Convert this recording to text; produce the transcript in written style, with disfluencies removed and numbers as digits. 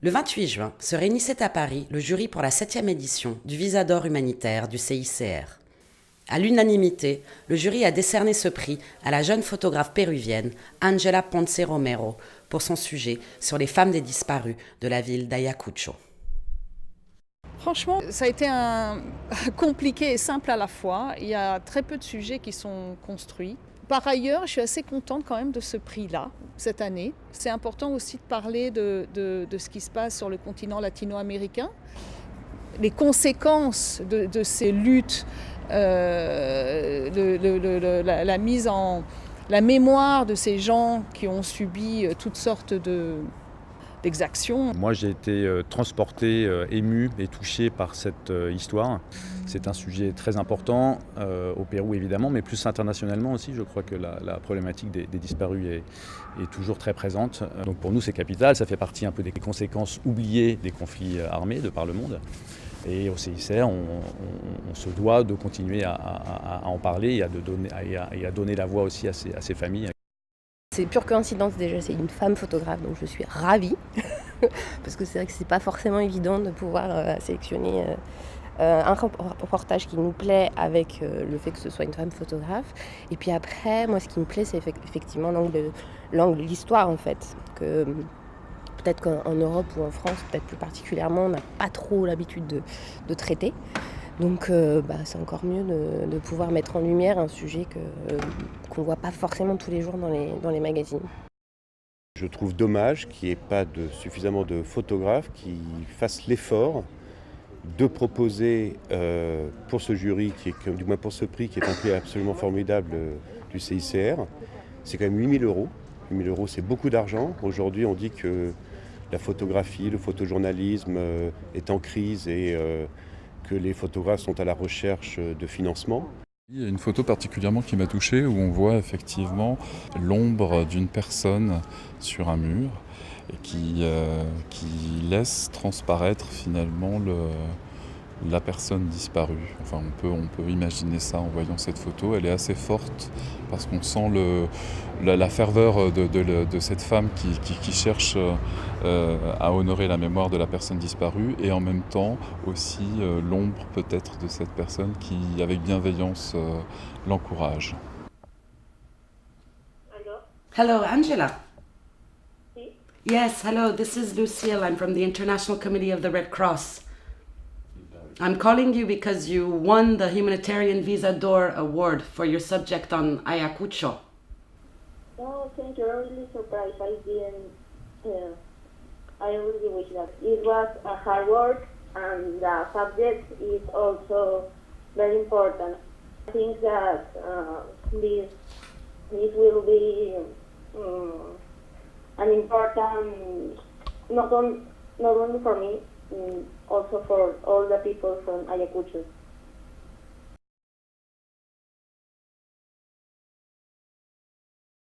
Le 28 juin se réunissait à Paris le jury pour la 7e édition du Visa d'or humanitaire du CICR. À l'unanimité, le jury a décerné ce prix à la jeune photographe péruvienne Angela Ponce Romero pour son sujet sur les femmes des disparues de la ville d'Ayacucho. Franchement, ça a été compliqué et simple à la fois. Il y a très peu de sujets qui sont construits. Par ailleurs, je suis assez contente quand même de ce prix-là, cette année. C'est important aussi de parler de ce qui se passe sur le continent latino-américain. Les conséquences de ces luttes, la mémoire de ces gens qui ont subi toutes sortes d'exactions. Moi j'ai été transporté, ému et touché par cette histoire. C'est un sujet très important au Pérou évidemment, mais plus internationalement aussi. Je crois que la problématique des disparus est toujours très présente. Donc pour nous c'est capital, ça fait partie un peu des conséquences oubliées des conflits armés de par le monde. Et au CICR, on se doit de continuer à en parler et à donner la voix aussi à ces familles. C'est pure coïncidence déjà, c'est une femme photographe, donc je suis ravie. Parce que c'est vrai que c'est pas forcément évident de pouvoir sélectionner un reportage qui nous plaît avec le fait que ce soit une femme photographe. Et puis après, moi ce qui me plaît, c'est effectivement l'angle, l'histoire en fait. Que peut-être qu'en Europe ou en France, peut-être plus particulièrement, on n'a pas trop l'habitude de traiter. Donc c'est encore mieux de pouvoir mettre en lumière un sujet qu'on ne voit pas forcément tous les jours dans les magazines. Je trouve dommage qu'il n'y ait pas suffisamment de photographes qui fassent l'effort de proposer pour ce jury, du moins pour ce prix qui est un prix absolument formidable du CICR, c'est quand même 8 000 €. 8 000 € c'est beaucoup d'argent. Aujourd'hui on dit que la photographie, le photojournalisme est en crise et que les photographes sont à la recherche de financement. Il y a une photo particulièrement qui m'a touché où on voit effectivement l'ombre d'une personne sur un mur et qui laisse transparaître finalement la personne disparue. Enfin, on peut imaginer ça en voyant cette photo. Elle est assez forte parce qu'on sent la ferveur de cette femme qui cherche à honorer la mémoire de la personne disparue et en même temps aussi l'ombre peut-être de cette personne qui, avec bienveillance, l'encourage. Hello, Angela. Yes, hello, this is Lucille. I'm from the International Committee of the Red Cross. I'm calling you because you won the Humanitarian Visa d'Or Award for your subject on Ayacucho. Oh, thank you. I'm really surprised. I really wish that. It was a hard work and the subject is also very important. I think that this will be an important, not only for me, also for all the people from Ayacucho.